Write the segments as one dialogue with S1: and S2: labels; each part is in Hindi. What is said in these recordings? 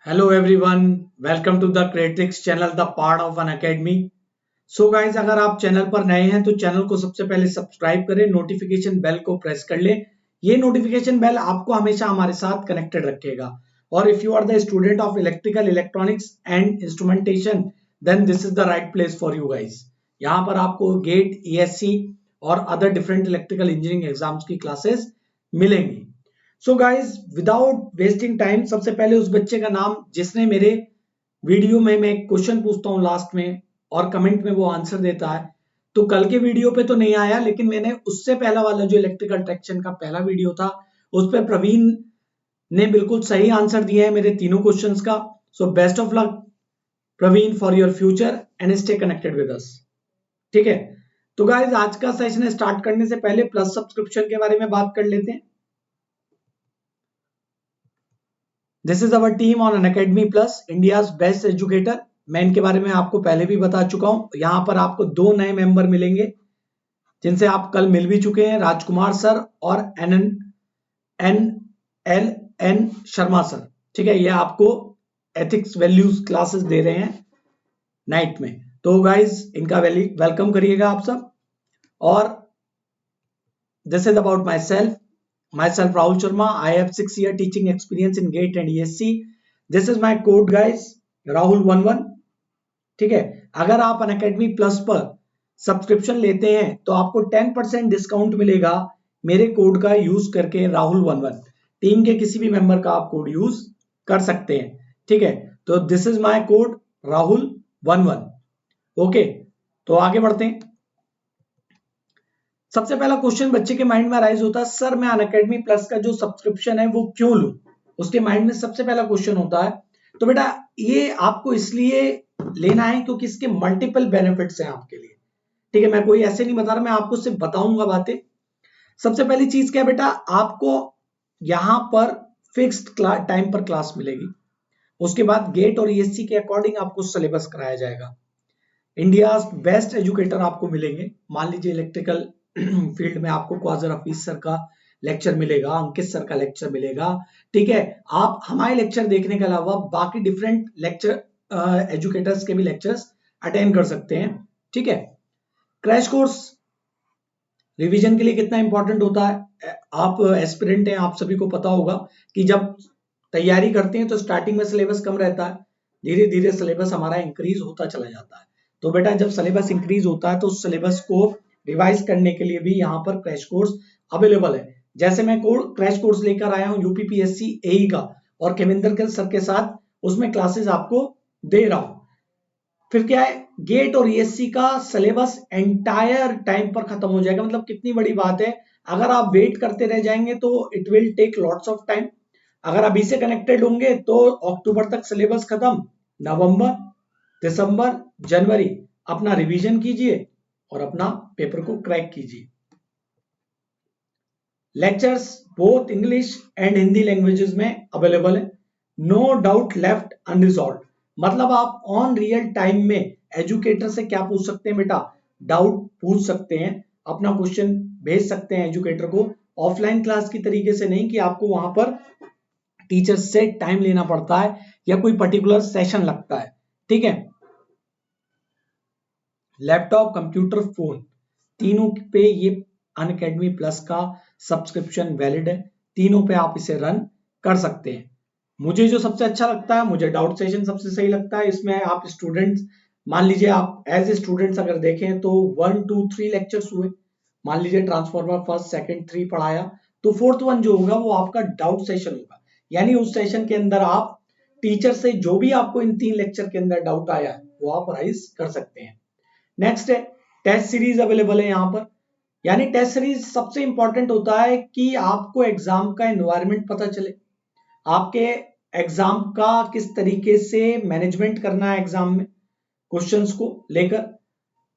S1: Hello everyone, welcome to the Creatrix channel, the part of an academy. So guys, अगर आप चैनल पर नए हैं तो चैनल को सबसे पहले सब्सक्राइब करें, नोटिफिकेशन बेल को प्रेस कर लें। ये नोटिफिकेशन बेल आपको हमेशा हमारे साथ कनेक्टेड रखेगा। और if you are the student of electrical electronics and instrumentation then this is the right place for you guys. यहाँ पर आपको गेट, ईएससी और other different electrical engineering exams की क्लासेस मिलेंगी। So guys, without wasting time, सबसे पहले उस बच्चे का नाम जिसने मेरे वीडियो में मैं एक क्वेश्चन पूछता हूं लास्ट में और कमेंट में वो आंसर देता है। तो कल के वीडियो पे तो नहीं आया, लेकिन मैंने उससे पहला वाला जो इलेक्ट्रिकल ट्रैक्शन का पहला वीडियो था उस पर प्रवीण ने बिल्कुल सही आंसर दिया है मेरे तीनों क्वेश्चंस का। So best of luck Praveen for your future and stay connected with us. ठीक है, तो गाइज आज का सेशन स्टार्ट करने से पहले प्लस सब्सक्रिप्शन के बारे में बात कर लेते हैं। This is our team on Unacademy plus, India's best educator. मैं इनके बारे में आपको पहले भी बता चुका हूं। यहाँ पर आपको दो नए मेंबर मिलेंगे जिनसे आप कल मिल भी चुके हैं, राजकुमार सर और एन शर्मा सर। ठीक है, ये आपको एथिक्स वैल्यूज क्लासेस दे रहे हैं नाइट में। तो गाइज इनका वेलकम करिएगा आप सब। और this is about my self, myself Rahul Sharma. I have 6 year teaching experience in GATE and ESC. This is my code guys, Rahul11. ठीक है, अगर आप अनअकैडमी प्लस पर सब्सक्रिप्शन लेते हैं तो आपको 10% डिस्काउंट मिलेगा मेरे कोड का यूज करके, Rahul11। टीम के किसी भी मेंबर का आप कोड यूज कर सकते हैं। ठीक है, तो this is my code Rahul11। Okay, तो आगे बढ़ते हैं। सबसे पहला क्वेश्चन बच्चे के माइंड में राइज होता है, सर मैं अनअकैडमी प्लस का जो सब्सक्रिप्शन है वो क्यों लूं? उसके माइंड में सबसे पहला क्वेश्चन होता है। तो बेटा ये आपको इसलिए लेना है क्योंकि इसके मल्टीपल बेनिफिट्स हैं आपके लिए। ठीक है, मैं कोई ऐसे नहीं बता रहा, मैं आपको सिर्फ बताऊंगा बातें। सबसे पहली चीज क्या है बेटा, आपको यहां पर फिक्स्ड टाइम पर क्लास मिलेगी। उसके बाद गेट और ईएससी के अकॉर्डिंग आपको सिलेबस कराया जाएगा। इंडिया बेस्ट एजुकेटर आपको मिलेंगे। मान लीजिए इलेक्ट्रिकल फील्ड में आपको क्वाजर हफीज सर का लेक्चर मिलेगा, अंकित सर का लेक्चर मिलेगा। ठीक है, आप हमारे लेक्चर देखने के अलावा बाकी डिफरेंट लेक्चर एजुकेटर्स के भी लेक्चर्स अटेंड कर सकते हैं। ठीक है, क्रैश कोर्स रिवीजन के लिए कितना इंपॉर्टेंट होता है, आप एस्पिरेंट हैं, आप सभी को पता होगा कि जब तैयारी करते हैं तो स्टार्टिंग में सिलेबस कम रहता है, धीरे धीरे सिलेबस हमारा इंक्रीज होता चला जाता है। तो बेटा जब सिलेबस इंक्रीज होता है तो उस सिलेबस को रिवाइज करने के लिए भी यहाँ पर क्रैश कोर्स अवेलेबल है। जैसे मैं क्रैश कोर्स लेकर आया हूँ यूपीपीएससी एई का और केविंदर सर के साथ, उसमें क्लासेस आपको दे रहा हूं। फिर क्या है, गेट और ईएससी का सिलेबस एंटायर टाइम पर खत्म हो जाएगा। मतलब कितनी बड़ी बात है, अगर आप वेट करते रह जाएंगे तो it will take lots of time. अगर अभी से कनेक्टेड होंगे तो अक्टूबर तक सिलेबस खत्म, नवंबर, दिसंबर, जनवरी अपना रिवीजन कीजिए और अपना पेपर को क्रैक कीजिए। Lectures both English and Hindi languages में अवेलेबल है। नो डाउट लेफ्ट अनरिजॉल्व, मतलब आप ऑन रियल टाइम में एजुकेटर से क्या पूछ सकते हैं बेटा, डाउट पूछ सकते हैं, अपना क्वेश्चन भेज सकते हैं एजुकेटर को। ऑफलाइन क्लास की तरीके से नहीं कि आपको वहां पर टीचर से टाइम लेना पड़ता है या कोई पर्टिकुलर सेशन लगता है। ठीक है, लैपटॉप, कंप्यूटर, फोन, तीनों पे ये अनअकैडमी प्लस का सब्सक्रिप्शन वैलिड है। तीनों पे आप इसे रन कर सकते हैं। मुझे जो सबसे अच्छा लगता है, मुझे डाउट सेशन सबसे सही लगता है। इसमें आप स्टूडेंट्स, मान लीजिए आप एज ए स्टूडेंट्स अगर देखें तो 1 2 3 लेक्चर्स हुए, मान लीजिए ट्रांसफॉर्मर फर्स्ट सेकंड 3 पढ़ाया, तो फोर्थ वन जो होगा वो आपका डाउट सेशन होगा। यानी उस सेशन के अंदर आप टीचर से जो भी आपको इन 3 लेक्चर के अंदर डाउट आया वो आप राइज कर सकते हैं। नेक्स्ट है टेस्ट सीरीज अवेलेबल है यहाँ पर। यानी टेस्ट सीरीज सबसे इंपॉर्टेंट होता है कि आपको एग्जाम का एनवायरनमेंट पता चले, आपके एग्जाम का किस तरीके से मैनेजमेंट करना है एग्जाम में क्वेश्चंस को लेकर,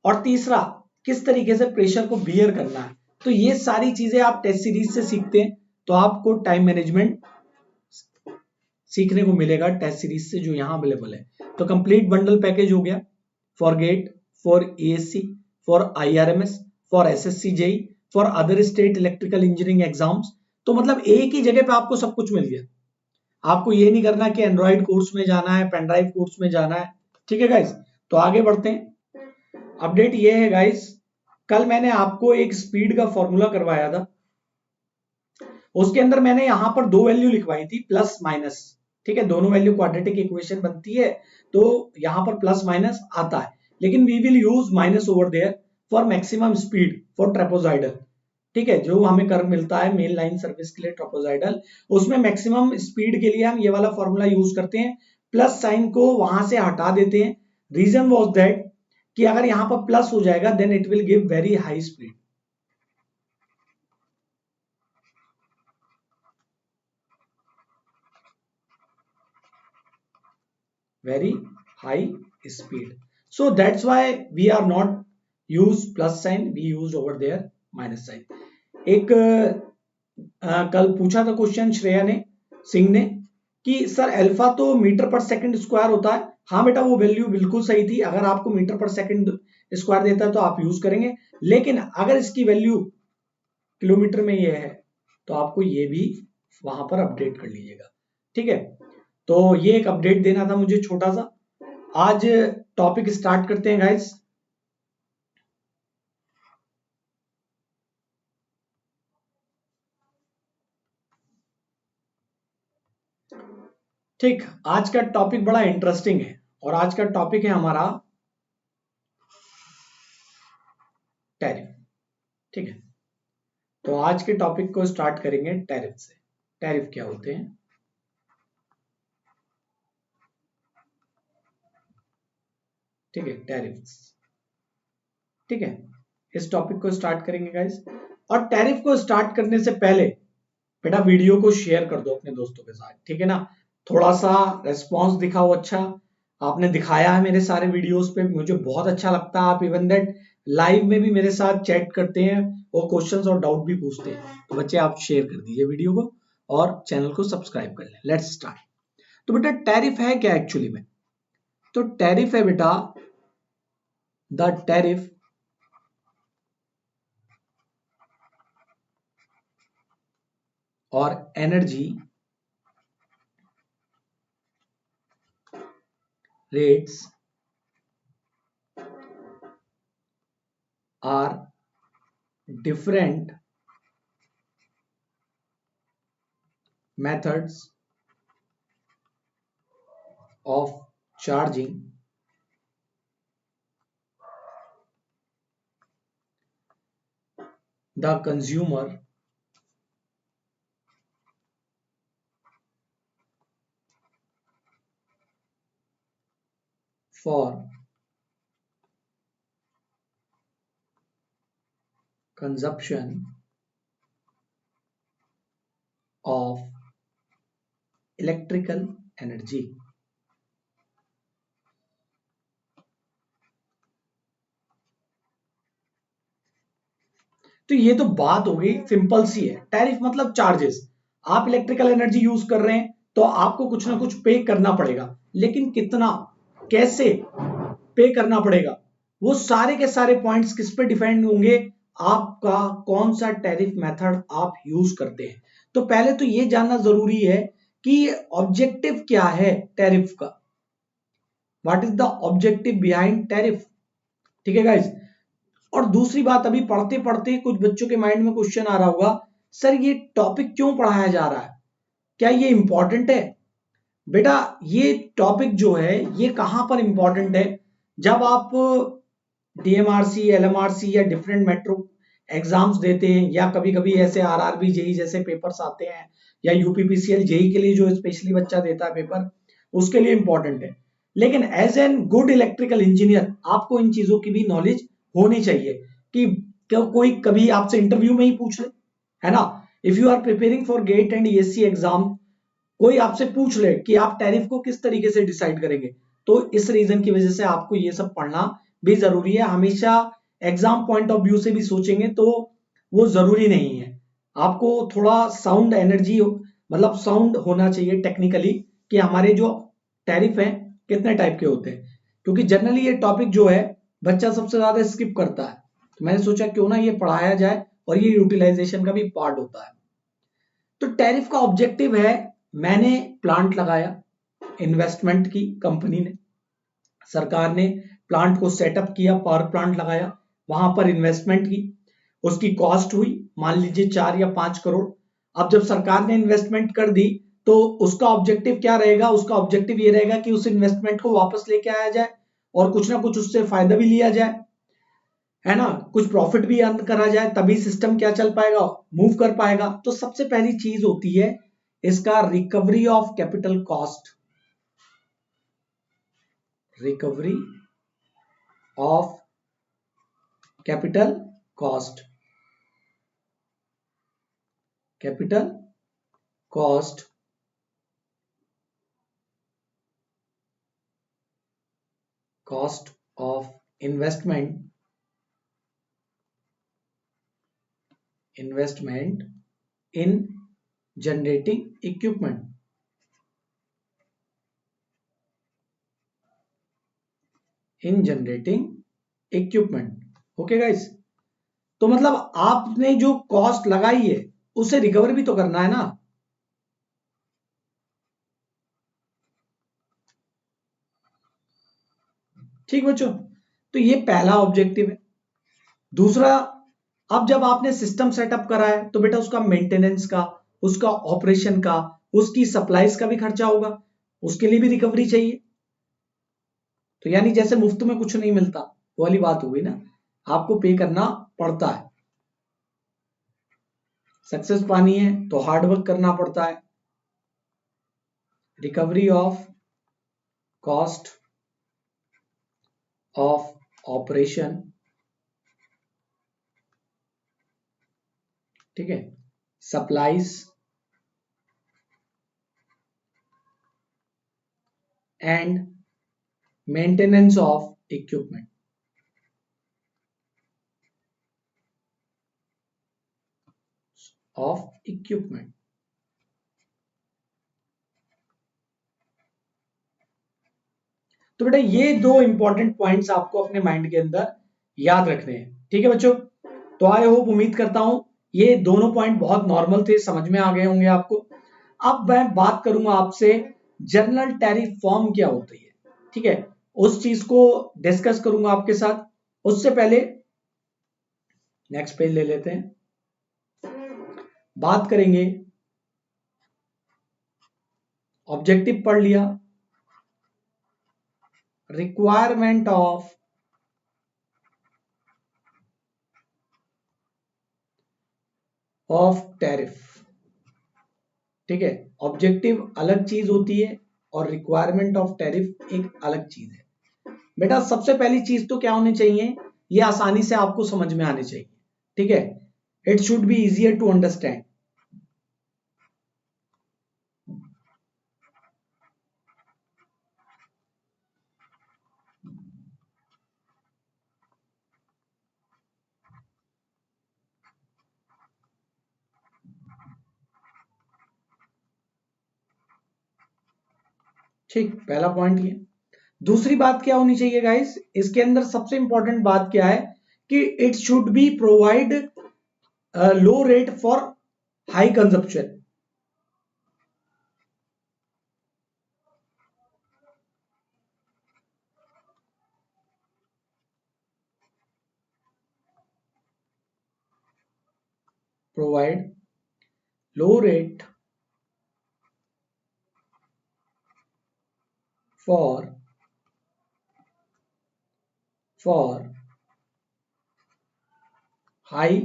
S1: और तीसरा किस तरीके से प्रेशर को बियर करना है। तो ये सारी चीजें आप टेस्ट सीरीज से सीखते हैं, तो आपको टाइम मैनेजमेंट सीखने को मिलेगा टेस्ट सीरीज से जो यहाँ अवेलेबल है। तो कंप्लीट बंडल पैकेज हो गया for GATE, for ESC, for IRMS, for SSC JEE, for other state electrical engineering exams। तो मतलब एक ही जगह पे आपको सब कुछ मिल गया। आपको ये नहीं करना कि एंड्रॉइड कोर्स में जाना है, पेनड्राइव कोर्स में जाना है। ठीक है गाइस, तो आगे बढ़ते हैं। अपडेट ये है गाइस, कल मैंने आपको एक स्पीड का फॉर्मूला करवाया था, उसके अंदर मैंने यहां पर दो वैल्यू लिखवाई थी, प्लस माइनस। ठीक है, दोनों वैल्यू क्वाड्रेटिक इक्वेशन बनती है, तो यहां पर प्लस माइनस आता है, लेकिन we will use minus over there for maximum speed for trapezoidal. ठीक है, जो हमें कर्व मिलता है मेन लाइन सर्विस के लिए ट्रेपोजाइडल, उसमें मैक्सिमम स्पीड के लिए हम ये वाला फॉर्मूला यूज करते हैं, प्लस साइन को वहां से हटा देते हैं। रीजन वॉज दैट कि अगर यहां पर प्लस हो जाएगा then it will give very high speed. very high speed, so that's why we are not use plus sign, we used over there minus sign। एक कल पूछा था क्वेश्चन श्रेया ने सिंह ने कि सर अल्फा तो मीटर पर सेकंड स्क्वायर होता है। हाँ बेटा, वो वैल्यू बिल्कुल सही थी, अगर आपको मीटर पर सेकंड स्क्वायर देता है तो आप यूज करेंगे, लेकिन अगर इसकी वैल्यू किलोमीटर में ये है तो आपको ये भी वहां पर अपडेट कर लीजिएगा। ठीक है, तो ये एक अपडेट देना था मुझे छोटा सा। आज टॉपिक स्टार्ट करते हैं गाइस। ठीक, आज का टॉपिक बड़ा इंटरेस्टिंग है और आज का टॉपिक है हमारा टैरिफ। ठीक है, तो आज के टॉपिक को स्टार्ट करेंगे टैरिफ से। टैरिफ क्या होते हैं? ठीक है, टैरिफ्स। ठीक है, इस टॉपिक को स्टार्ट करेंगे गाइस। और टैरिफ को स्टार्ट करने से पहले बेटा वीडियो को शेयर कर दो अपने दोस्तों के साथ। ठीक है ना, थोड़ा सा रेस्पॉन्स दिखाओ। अच्छा, आपने दिखाया है मेरे सारे वीडियोस पे, मुझे बहुत अच्छा लगता है। आप इवन दैट लाइव में भी मेरे साथ चैट करते हैं और क्वेश्चंस और डाउट भी पूछते हैं। तो बच्चे आप शेयर कर दीजिए वीडियो को और चैनल को सब्सक्राइब कर लें। Let's start. तो बेटा टैरिफ है क्या एक्चुअली में? तो टैरिफ है बेटा, द टैरिफ और energy rates are different methods of charging the consumer for consumption of electrical energy। तो ये तो बात हो गई, सिंपल सी है। टैरिफ मतलब चार्जेस। आप इलेक्ट्रिकल एनर्जी यूज कर रहे हैं तो आपको कुछ ना कुछ पे करना पड़ेगा, लेकिन कितना, कैसे पे करना पड़ेगा, वो सारे के सारे पॉइंट्स किस पे डिपेंड होंगे? आपका कौन सा टैरिफ मेथड आप यूज करते हैं। तो पहले तो ये जानना जरूरी है कि ऑब्जेक्टिव क्या है टैरिफ का। What is the objective behind tariff? ठीक है गाइस। और दूसरी बात, अभी पढ़ते पढ़ते कुछ बच्चों के माइंड में क्वेश्चन आ रहा होगा, सर ये टॉपिक क्यों पढ़ाया जा रहा है, क्या ये इंपॉर्टेंट है? बेटा ये टॉपिक जो है ये कहां पर इंपॉर्टेंट है? जब आप डीएमआरसी, एलएमआरसी या डिफरेंट मेट्रो एग्जाम्स देते हैं, या कभी कभी ऐसे आरआरबी जेई जैसे पेपर्स आते हैं, या यूपीपीसीएल जेई के लिए जो स्पेशली बच्चा देता है पेपर, उसके लिए इंपॉर्टेंट है। लेकिन as an good electrical engineer आपको इन चीजों की भी नॉलेज होनी चाहिए कि कोई कभी आपसे इंटरव्यू में ही पूछ ले, है ना। If you are preparing for GATE and ESC exam, कोई आपसे पूछ ले कि आप टैरिफ को किस तरीके से डिसाइड करेंगे, तो इस रीजन की वजह से आपको ये सब पढ़ना भी जरूरी है। हमेशा एग्जाम पॉइंट ऑफ व्यू से भी सोचेंगे तो वो जरूरी नहीं है। आपको थोड़ा साउंड एनर्जी, मतलब साउंड होना चाहिए टेक्निकली, कि हमारे जो टैरिफ है कितने टाइप के होते हैं, क्योंकि जनरली ये टॉपिक जो है बच्चा सबसे ज्यादा स्किप करता है। तो मैंने सोचा क्यों ना ये पढ़ाया जाए, और ये यूटिलाइजेशन का भी पार्ट होता है। तो टैरिफ का ऑब्जेक्टिव है मैंने प्लांट लगाया, इन्वेस्टमेंट की कंपनी ने, सरकार ने प्लांट को सेटअप किया, पावर प्लांट लगाया, वहां पर इन्वेस्टमेंट की, उसकी कॉस्ट हुई मान लीजिए 4 या 5 करोड़। अब जब सरकार ने इन्वेस्टमेंट कर दी तो उसका ऑब्जेक्टिव क्या रहेगा? उसका ऑब्जेक्टिव ये रहेगा कि उस इन्वेस्टमेंट को वापस लेके आया जाए और कुछ ना कुछ उससे फायदा भी लिया जाए, है ना, कुछ प्रॉफिट भी अर्न करा जाए, तभी सिस्टम क्या चल पाएगा, मूव कर पाएगा। तो सबसे पहली चीज होती है इसका recovery of capital cost, recovery of capital cost, capital cost cost of investment in generating equipment, in generating equipment। Okay guys, तो मतलब आपने जो कॉस्ट लगाई है उसे रिकवर भी तो करना है ना। ठीक बच्चों, तो ये पहला ऑब्जेक्टिव है। दूसरा, अब जब आपने सिस्टम सेटअप करा है तो बेटा उसका मेंटेनेंस का, उसका ऑपरेशन का, उसकी सप्लाईज का भी खर्चा होगा, उसके लिए भी रिकवरी चाहिए। तो यानी जैसे मुफ्त में कुछ नहीं मिलता, वो वाली बात हो गई ना, आपको पे करना पड़ता है। सक्सेस पानी है तो हार्डवर्क करना पड़ता है। Recovery of cost of operation, ठीक है, supplies and maintenance of equipment. Of equipment तो बेटा ये दो इंपॉर्टेंट पॉइंट्स आपको अपने माइंड के अंदर याद रखने हैं। ठीक है बच्चों, तो आई होप, उम्मीद करता हूं ये दोनों पॉइंट बहुत नॉर्मल थे, समझ में आ गए होंगे आपको। अब मैं बात करूंगा आपसे जनरल टैरिफ फॉर्म क्या होती है, ठीक है, उस चीज को डिस्कस करूंगा आपके साथ। उससे पहले नेक्स्ट पेज ले लेते हैं, बात करेंगे, ऑब्जेक्टिव पढ़ लिया, रिक्वायरमेंट ऑफ टैरिफ। ठीक है, ऑब्जेक्टिव अलग चीज होती है और रिक्वायरमेंट ऑफ टैरिफ एक अलग चीज है। बेटा सबसे पहली चीज तो क्या होनी चाहिए, ये आसानी से आपको समझ में आनी चाहिए। ठीक है, it should be easier to understand. ठीक, पहला पॉइंट ये। दूसरी बात क्या होनी चाहिए गाइस, इसके अंदर सबसे इंपॉर्टेंट बात क्या है कि it should B provide low rate for high consumption. Provide low rate for high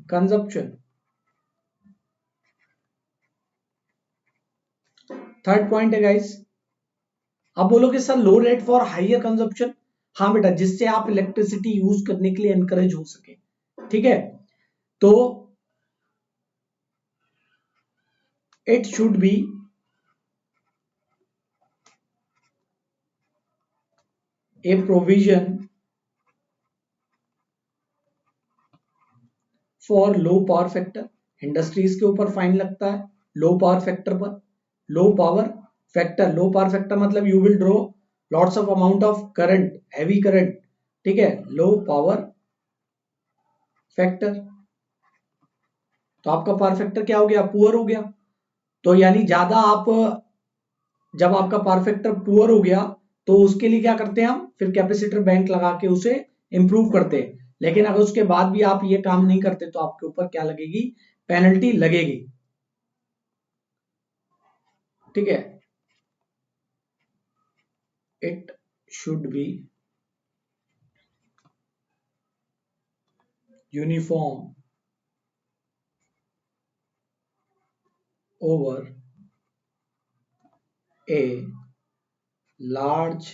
S1: consumption. Third point है गाइस, अब बोलोगे sir low rate for higher consumption, हाँ बेटा, जिससे आप इलेक्ट्रिसिटी यूज करने के लिए एनकरेज हो सके। ठीक है, तो it should be a provision for low power factor. Industries के ऊपर फाइन लगता है लो पावर फैक्टर पर। Low power factor, low power factor मतलब you will draw lots of amount of current, heavy current. ठीक है, लो पावर फैक्टर, तो आपका पावर फैक्टर क्या हो गया, पुअर हो गया। तो यानी ज्यादा आप, जब आपका पावर फैक्टर पुअर हो गया तो उसके लिए क्या करते हैं हम, फिर कैपेसिटर बैंक लगा के उसे इंप्रूव करते हैं। लेकिन अगर उसके बाद भी आप ये काम नहीं करते तो आपके ऊपर क्या लगेगी, पेनल्टी लगेगी। ठीक है, it should be uniform over a large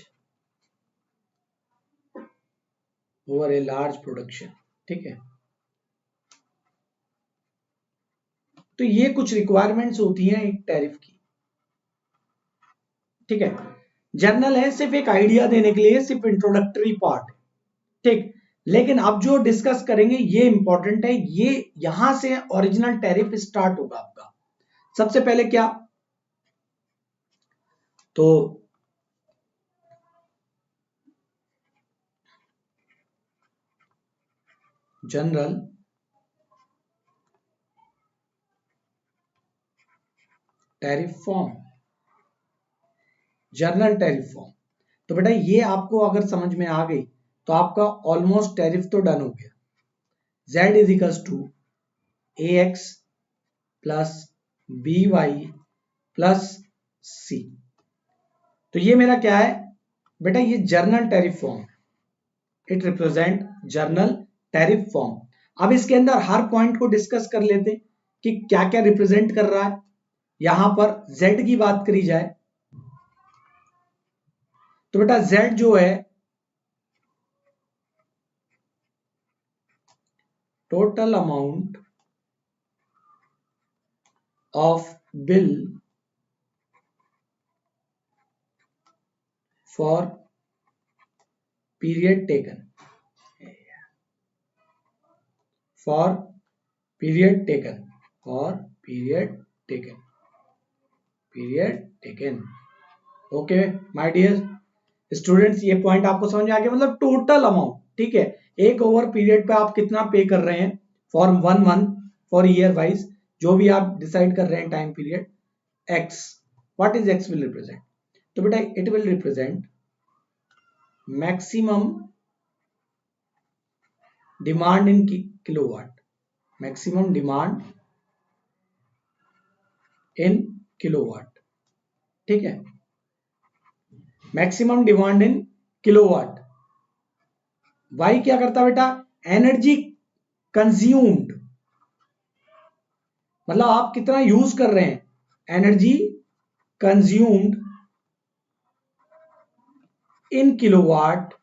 S1: production. ठीक है, तो ये कुछ रिक्वायरमेंट्स होती हैं एक टैरिफ की। ठीक है, जर्नल है सिर्फ एक आइडिया देने के लिए, सिर्फ इंट्रोडक्टरी पार्ट। ठीक, लेकिन अब जो डिस्कस करेंगे ये इंपॉर्टेंट है, ये यहां से ओरिजिनल टैरिफ स्टार्ट होगा आपका। सबसे पहले क्या, तो general tariff form, journal tariff form. तो बेटा ये आपको अगर समझ में आ गई तो आपका ऑलमोस्ट टैरिफ तो डन हो गया। Z is equals to AX plus BY plus C। तो ये मेरा क्या है बेटा, ये general tariff form, it represent general tariff form. अब इसके अंदर हर पॉइंट को डिस्कस कर लेते कि क्या क्या रिप्रेजेंट कर रहा है। यहां पर Z की बात करी जाए तो बेटा Z जो है total amount of bill for period taken, for period taken, for period taken, period taken. Okay my dear students, ये पॉइंट आपको समझ में आ गया, मतलब टोटल अमाउंट। ठीक है, एक ओवर पीरियड पे आप कितना पे कर रहे हैं for 1 month, for year wise, जो भी आप डिसाइड कर रहे हैं time period X. What is X will represent, तो बेटा it will represent maximum demand in kilowatt, maximum demand in kilowatt. ठीक है, maximum demand in kilowatt. Y क्या करता है बेटा, एनर्जी कंज्यूम्ड, मतलब आप कितना यूज कर रहे हैं, energy consumed in kilowatt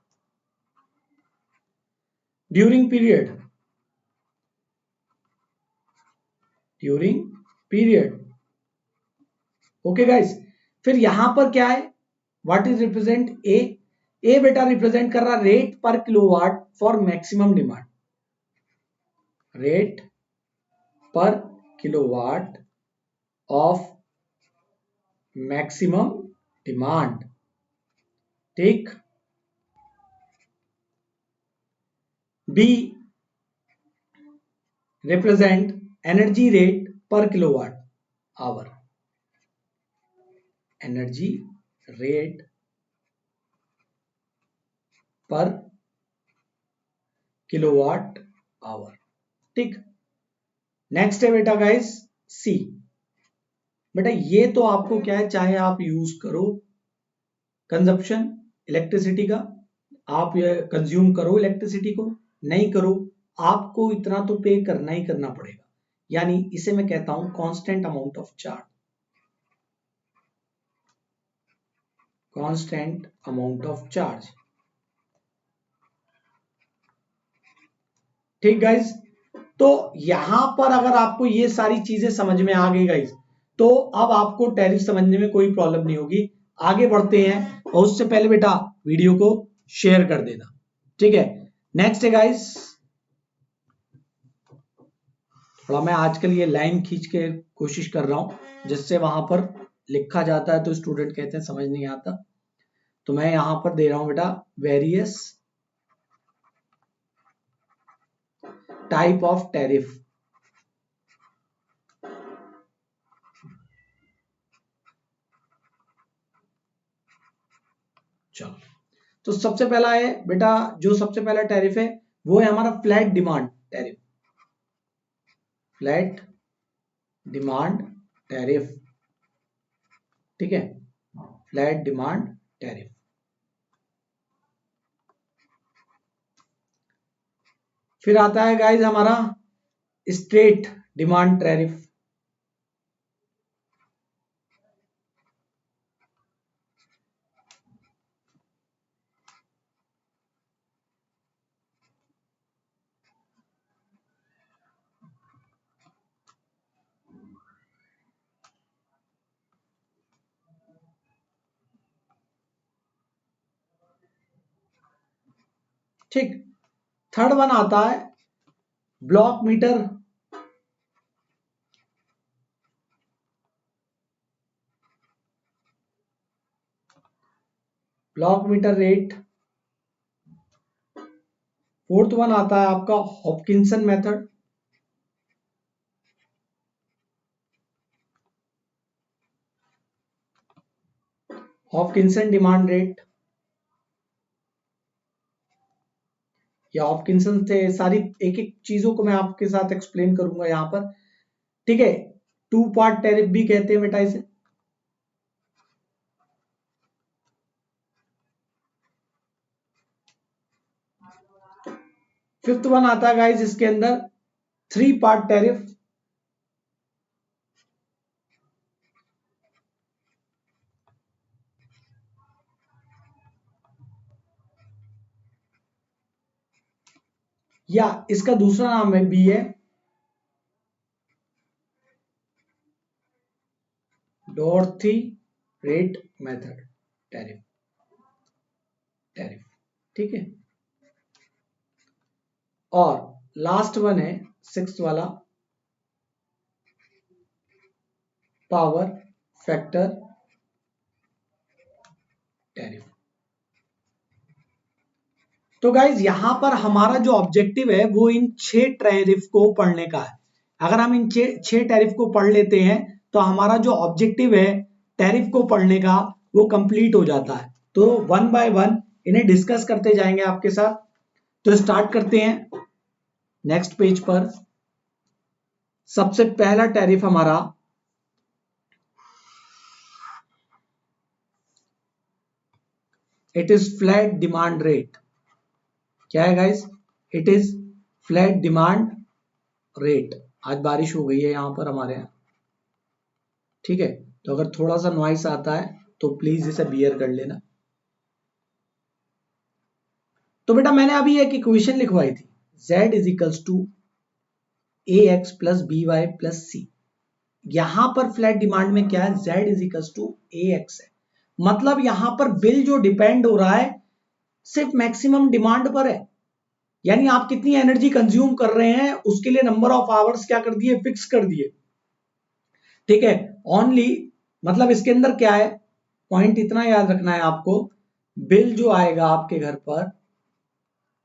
S1: during period, during period. Okay guys, फिर यहां पर क्या है, व्हाट इज रिप्रेजेंट ए बेटा रिप्रेजेंट कर रहा रेट पर kilowatt for maximum demand, rate पर किलोवाट ऑफ मैक्सिमम डिमांड। ठीक, बी रिप्रेजेंट एनर्जी रेट पर किलोवाट आवर, एनर्जी रेट पर किलोवाट आवर। ठीक, नेक्स्ट है बेटा गाइस सी। बेटा ये तो आपको क्या है, चाहे आप यूज करो कंजप्शन इलेक्ट्रिसिटी का, आप ये कंज्यूम करो इलेक्ट्रिसिटी को, नहीं करो, आपको इतना तो पे करना ही करना पड़ेगा। यानी इसे मैं कहता हूं constant amount of charge, constant amount of charge. ठीक गाइस, तो यहां पर अगर आपको ये सारी चीजें समझ में आ गई गाइस, तो अब आपको टैरिफ समझने में कोई प्रॉब्लम नहीं होगी। आगे बढ़ते हैं, और उससे पहले बेटा वीडियो को शेयर कर देना। ठीक है, नेक्स्ट है गाइस, थोड़ा मैं आजकल ये लाइन खींच के कोशिश कर रहा हूं, जिससे वहां पर लिखा जाता है तो स्टूडेंट कहते हैं समझ नहीं आता, तो मैं यहां पर दे रहा हूं बेटा वेरियस टाइप ऑफ टैरिफ, तो सबसे पहला है बेटा, जो सबसे पहला टैरिफ है वो है हमारा flat demand tariff. Flat demand tariff, ठीक है, फ्लैट डिमांड टैरिफ। फिर आता है गाइज हमारा स्ट्रेट डिमांड टैरिफ। ठीक, थर्ड वन आता है block meter rate. Fourth one आता है आपका Hopkinson method. Hopkinson demand rate या हॉपकिंसन से सारी एक एक चीजों को मैं आपके साथ एक्सप्लेन करूंगा यहां पर, ठीक है। टू पार्ट टैरिफ भी कहते हैं बेटा इसे। फिफ्थ वन आता है गाइस इसके अंदर थ्री पार्ट टैरिफ। या इसका दूसरा नाम है भी है डॉर्थी रेट मेथड टैरिफ, ठीक है। और लास्ट वन है सिक्स्थ वाला पावर फैक्टर टैरिफ। तो गाइज यहां पर हमारा जो ऑब्जेक्टिव है वो इन 6 टैरिफ को पढ़ने का है। अगर हम इन 6 टैरिफ को पढ़ लेते हैं तो हमारा जो ऑब्जेक्टिव है टैरिफ को पढ़ने का वो कंप्लीट हो जाता है। तो वन बाय वन इन्हें डिस्कस करते जाएंगे आपके साथ। तो स्टार्ट करते हैं नेक्स्ट पेज पर। सबसे पहला टैरिफ हमारा it is flat demand rate. क्या है guys? It is flat demand rate. आज बारिश हो गई है यहां पर हमारे यहाँ, ठीक है। तो अगर थोड़ा सा नॉइस आता है तो प्लीज इसे बियर कर लेना। तो बेटा मैंने अभी एक इक्वेशन लिखवाई थी, z is equals to a x plus b y plus c. यहां पर फ्लैट डिमांड में क्या है, z is equals to a x है। मतलब यहां पर बिल जो डिपेंड हो रहा है सिर्फ मैक्सिमम डिमांड पर है, यानी आप कितनी एनर्जी कंज्यूम कर रहे हैं उसके लिए नंबर ऑफ आवर्स क्या कर दिए, फिक्स कर दिए, ठीक है। ओनली मतलब इसके अंदर क्या है, पॉइंट इतना याद रखना है आपको, बिल जो आएगा आपके घर पर,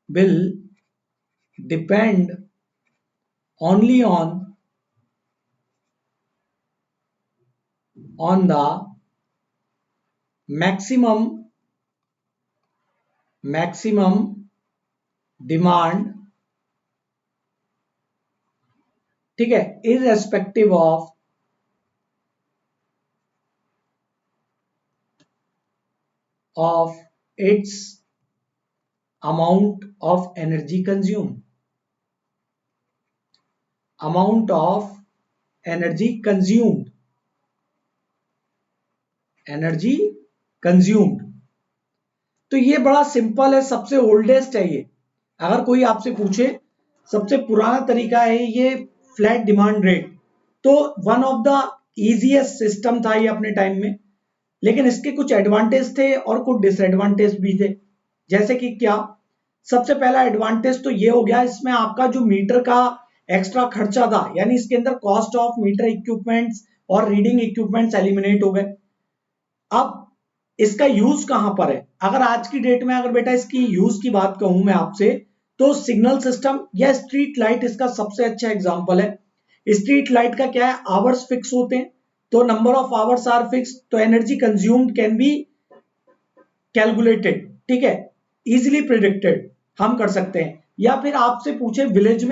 S1: bill depend only on the maximum demand, ठीक है, irrespective of its amount of energy consume, amount of energy consumed, energy consumed. तो ये बड़ा सिंपल है, सबसे ओल्डेस्ट है ये। अगर कोई आपसे पूछे सबसे पुराना तरीका है ये फ्लैट डिमांड रेट, तो one of the easiest system था ये अपने टाइम में। लेकिन इसके कुछ एडवांटेज थे और कुछ डिसएडवांटेज भी थे। जैसे कि क्या, सबसे पहला एडवांटेज तो ये हो गया, इसमें आपका जो मीटर का एक्स्ट्रा खर्चा था, यानी इसके अंदर कॉस्ट ऑफ मीटर इक्विपमेंट्स और रीडिंग इक्विपमेंट्स एलिमिनेट हो गए। अब इसका यूज कहां पर है, अगर आज की डेट में अगर बेटा इसकी यूज की बात कहूं मैं आपसे, तो सिग्नल सिस्टम या स्ट्रीट लाइट इसका सबसे अच्छा एग्जांपल है। स्ट्रीट लाइट का क्या है, आवर्स फिक्स होते हैं, तो number of hours are fix, तो energy consumed can be calculated. ठीक है, इजिली प्रिडिक्टेड हम कर सकते हैं। या फिर आपसे पूछे विलेज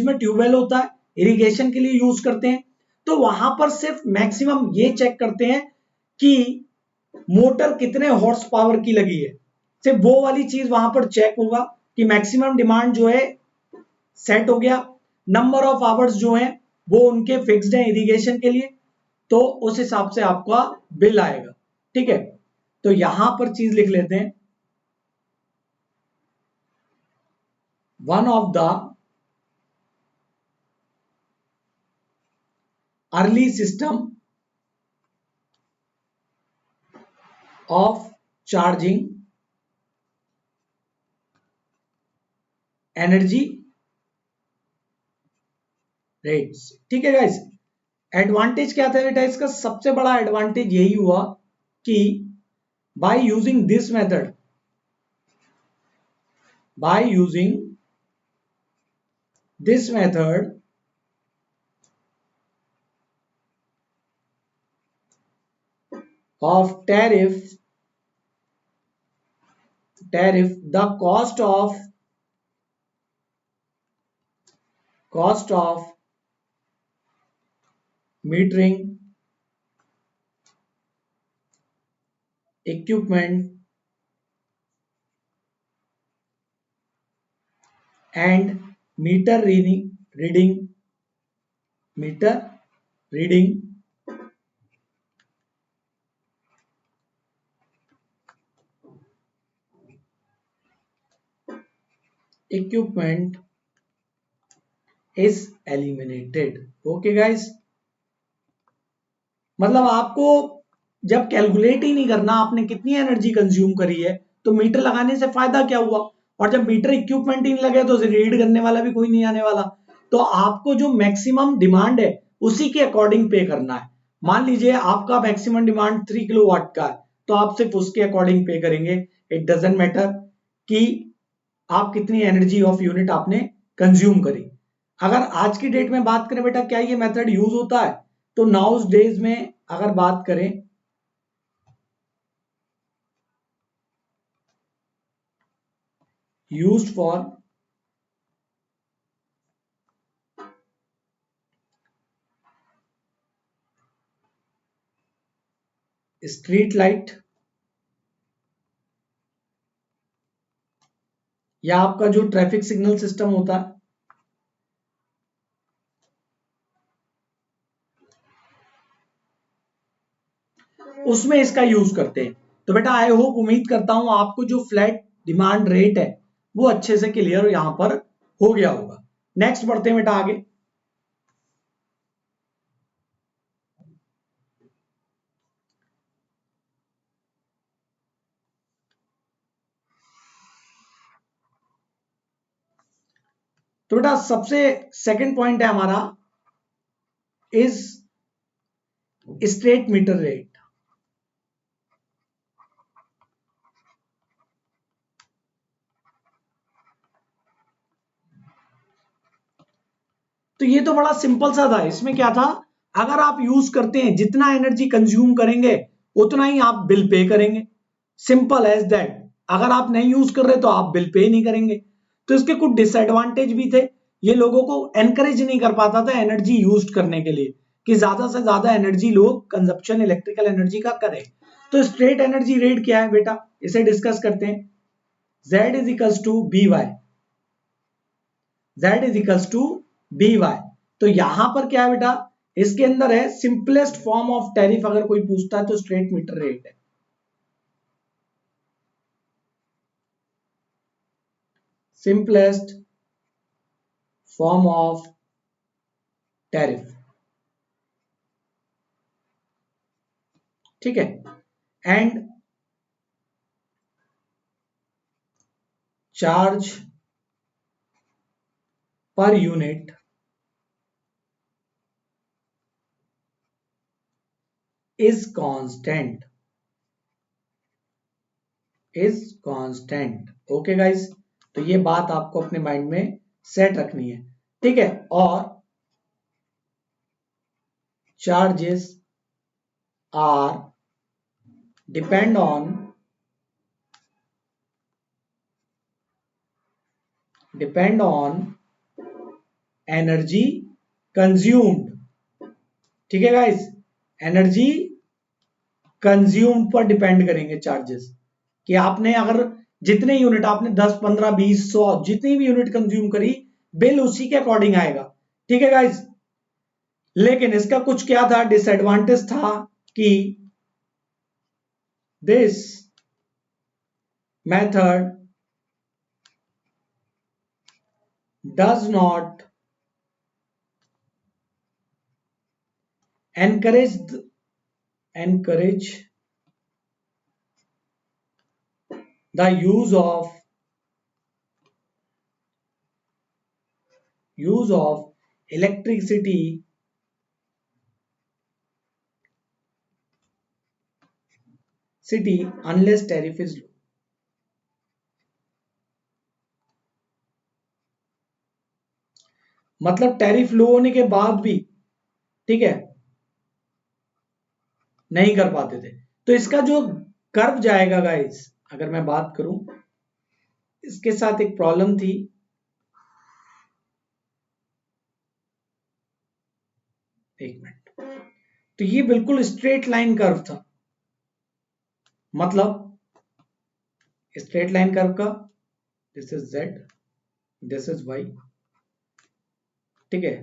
S1: में ट्यूबवेल होता है, इरिगेशन के लिए यूज करते हैं, तो वहां पर सिर्फ मैक्सिमम ये चेक करते हैं कि मोटर कितने हॉर्स पावर की लगी है, सिर्फ वो वाली चीज वहां पर चेक होगा कि मैक्सिमम डिमांड जो है सेट हो गया, नंबर ऑफ आवर्स जो है वो उनके फिक्स्ड है इरिगेशन के लिए, तो उस हिसाब से आपका बिल आएगा। ठीक है, तो यहां पर चीज लिख लेते हैं, one of the early system of charging energy rates. ठीक है गाइस, एडवांटेज क्या था बेटा इसका? सबसे बड़ा एडवांटेज यही हुआ कि by using this method, by using this method of tariff the cost of metering equipment and meter reading equipment is eliminated। Okay guys, मतलब आपको जब कैलकुलेट ही नहीं करना आपने कितनी एनर्जी कंज्यूम करी है, तो मीटर लगाने से फायदा क्या हुआ? और जब मीटर इक्विपमेंट ही नहीं लगे तो रीड करने वाला भी कोई नहीं आने वाला। तो आपको जो मैक्सिमम डिमांड है उसी के अकॉर्डिंग पे करना है। मान लीजिए आपका मैक्सिमम डिमांड 3 किलोवाट का है, तो आप सिर्फ उसके अकॉर्डिंग पे करेंगे। इट डजेंट मैटर कि आप कितनी एनर्जी ऑफ यूनिट आपने कंज्यूम करी। अगर आज की डेट में बात करें बेटा क्या ये मेथड यूज होता है, तो नाउज डेज में अगर बात करें यूज्ड फॉर स्ट्रीट लाइट या आपका जो ट्रैफिक सिग्नल सिस्टम होता है, उसमें इसका यूज करते हैं। तो बेटा आई होप, उम्मीद करता हूं आपको जो फ्लैट डिमांड रेट है वो अच्छे से क्लियर यहां पर हो गया होगा। नेक्स्ट बढ़ते हैं बेटा आगे। तो बेटा सबसे सेकंड पॉइंट है हमारा इज स्ट्रेट मीटर रेट। तो ये तो बड़ा सिंपल सा था, इसमें क्या था, अगर आप यूज करते हैं जितना एनर्जी कंज्यूम करेंगे उतना ही आप बिल पे करेंगे, सिंपल एज दैट। अगर आप नहीं यूज कर रहे तो आप बिल पे नहीं करेंगे। तो इसके कुछ डिसएडवांटेज भी थे, ये लोगों को एनकरेज नहीं कर पाता था एनर्जी यूज करने के लिए कि ज्यादा से ज्यादा एनर्जी लोग कंजप्शन इलेक्ट्रिकल एनर्जी का करें। तो स्ट्रेट एनर्जी रेट क्या है बेटा, इसे डिस्कस करते हैं। Z is equals to B Y, Z is equals to B Y. तो यहां पर क्या है बेटा, इसके अंदर है सिंपलेस्ट फॉर्म ऑफ टैरिफ, अगर कोई पूछता है तो स्ट्रेट मीटर रेट है। सिंपलेस्ट फॉर्म ऑफ टैरिफ, ठीक है। And charge per unit is constant, okay guys. तो ये बात आपको अपने माइंड में सेट रखनी है, ठीक है। और charges are depend on depend on energy consumed. ठीक है गाइस, एनर्जी कंज्यूम्ड पर डिपेंड करेंगे चार्जेस, कि आपने अगर जितने यूनिट आपने 10 15 20 100 जितनी भी यूनिट कंज्यूम करी, बिल उसी के अकॉर्डिंग आएगा। ठीक है गाइस, लेकिन इसका कुछ क्या था, डिसएडवांटेज था कि this method does not encourage the use of electricity unless tariff is low। मतलब टैरिफ लो होने के बाद भी, ठीक है, नहीं कर पाते थे। तो इसका जो कर्व जाएगा गाइस, अगर मैं बात करूं, इसके साथ एक प्रॉब्लम थी, एक मिनट, तो ये बिल्कुल स्ट्रेट लाइन कर्व था, मतलब स्ट्रेट लाइन कर्व का this is Z, this is Y, ठीक है,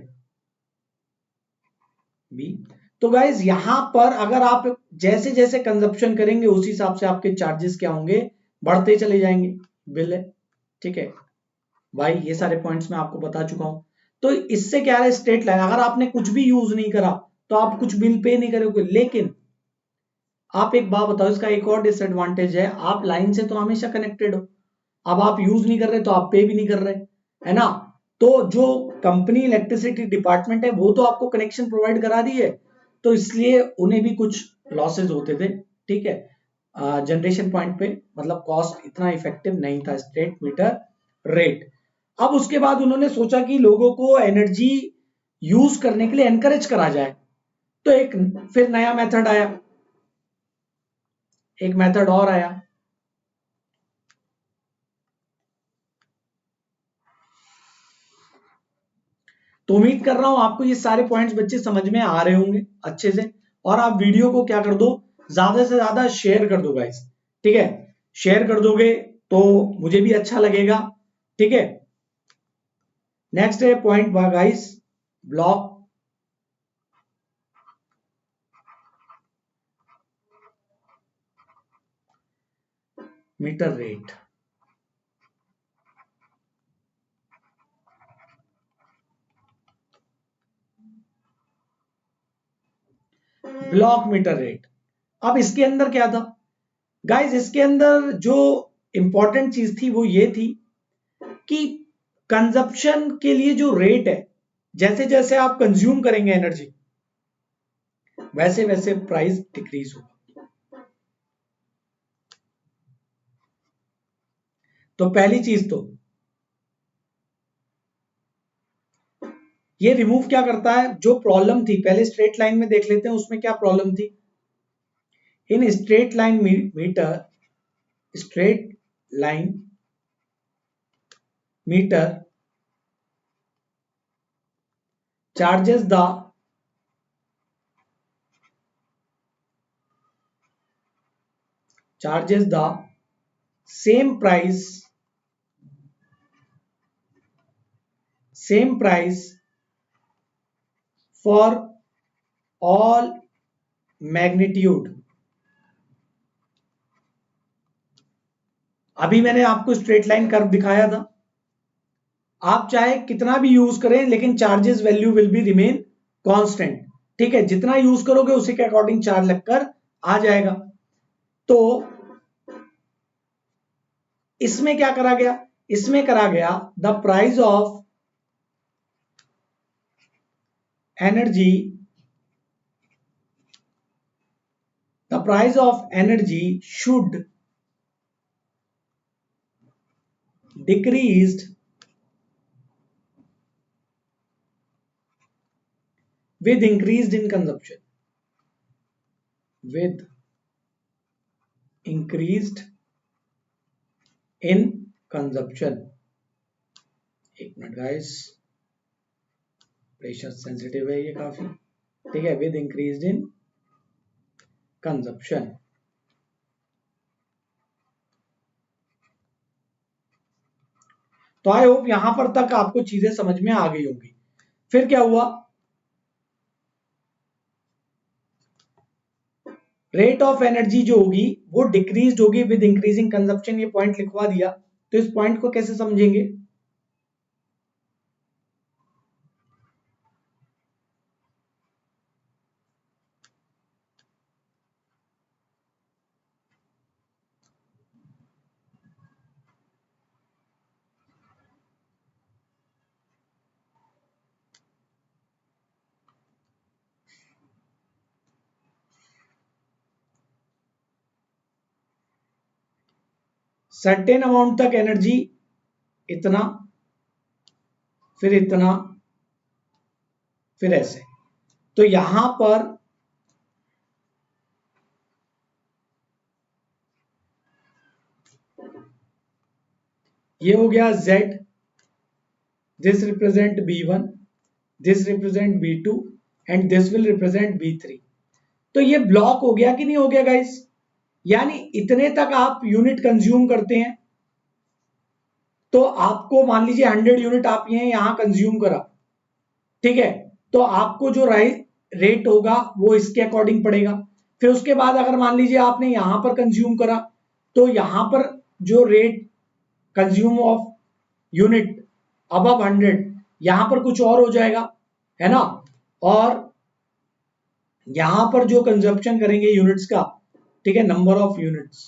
S1: बी। तो गाइज यहां पर अगर आप जैसे जैसे कंजप्शन करेंगे उसी हिसाब से आपके चार्जेस क्या होंगे, बढ़ते चले जाएंगे, बिल है। ठीक है भाई, ये सारे पॉइंट्स मैं आपको बता चुका हूं। तो इससे क्या है, स्ट्रेट लाइन, अगर आपने कुछ भी यूज नहीं करा तो आप कुछ बिल पे नहीं करोगे। लेकिन आप एक बात बताओ, इसका एक और डिसएडवांटेज है, आप लाइन से तो हमेशा कनेक्टेड हो, अब आप यूज नहीं कर रहे तो आप पे भी नहीं कर रहे, है ना। तो जो कंपनी इलेक्ट्रिसिटी डिपार्टमेंट है वो तो आपको कनेक्शन प्रोवाइड करा दी है, तो इसलिए उन्हें भी कुछ लॉसेस होते थे। ठीक है, जनरेशन पॉइंट पे मतलब कॉस्ट इतना इफेक्टिव नहीं था स्ट्रेट मीटर रेट। अब उसके बाद उन्होंने सोचा कि लोगों को एनर्जी यूज करने के लिए एनकरेज करा जाए, तो एक फिर नया मेथड आया, एक मेथड और आया, तो उम्मीद कर रहा हूं आपको ये सारे पॉइंट्स बच्चे समझ में आ रहे होंगे अच्छे से। और आप वीडियो को क्या कर दो, ज्यादा से ज्यादा शेयर कर दो गाइस। ठीक है, शेयर कर दोगे तो मुझे भी अच्छा लगेगा। ठीक है, नेक्स्ट है point guys, block meter rate. Block meter rate, अब इसके अंदर क्या था गाइस, इसके अंदर जो इंपॉर्टेंट चीज थी वो ये थी कि कंजप्शन के लिए जो रेट है, जैसे जैसे आप कंज्यूम करेंगे एनर्जी वैसे वैसे प्राइस डिक्रीज होगा। तो पहली चीज तो ये रिमूव क्या करता है, जो प्रॉब्लम थी पहले स्ट्रेट लाइन में देख लेते हैं उसमें क्या प्रॉब्लम थी। In straight line meter, straight line meter charges the same price for all magnitude। अभी मैंने आपको स्ट्रेट लाइन कर्व दिखाया था, आप चाहे कितना भी यूज करें लेकिन charges value will be remain constant. ठीक है, जितना यूज करोगे उसी के अकॉर्डिंग चार्ज लगकर आ जाएगा। तो इसमें क्या करा गया, इसमें करा गया the price of energy, the price of energy should decreased with increased in consumption, with increased in consumption। एक मिनट गाइस, प्रेशर सेंसिटिव है ये काफी, ठीक है, विद इंक्रीज इन कंजप्शन। तो आई होप यहां पर तक आपको चीजें समझ में आ गई होंगी। फिर क्या हुआ, रेट ऑफ एनर्जी जो होगी वो डिक्रीज होगी विद इंक्रीजिंग कंजप्शन, ये पॉइंट लिखवा दिया। तो इस पॉइंट को कैसे समझेंगे, सर्टेन अमाउंट तक एनर्जी इतना, फिर इतना, फिर ऐसे। तो यहां पर ये हो गया Z, this represent B1, this represent B2 and this will represent B3। तो ये ब्लॉक हो गया कि नहीं हो गया गाइस, यानी इतने तक आप यूनिट कंज्यूम करते हैं, तो आपको मान लीजिए 100 यूनिट आप ये यहां कंज्यूम करा, ठीक है, तो आपको जो रेट होगा वो इसके अकॉर्डिंग पड़ेगा। फिर उसके बाद अगर मान लीजिए आपने यहां पर कंज्यूम करा, तो यहां पर जो rate consume of unit above 100, यहां पर कुछ और हो जाएगा, है ना। और यहां पर जो कंजप्शन करेंगे यूनिट्स का, ठीक है, नंबर ऑफ यूनिट्स,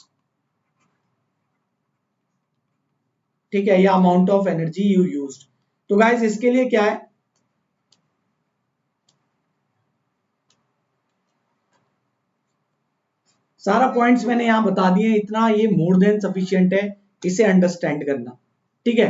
S1: ठीक है, या amount of energy you used. तो गाइस इसके लिए क्या है, सारा पॉइंट्स मैंने यहां बता दिए, इतना ये मोर देन सफिशिएंट है इसे अंडरस्टैंड करना, ठीक है।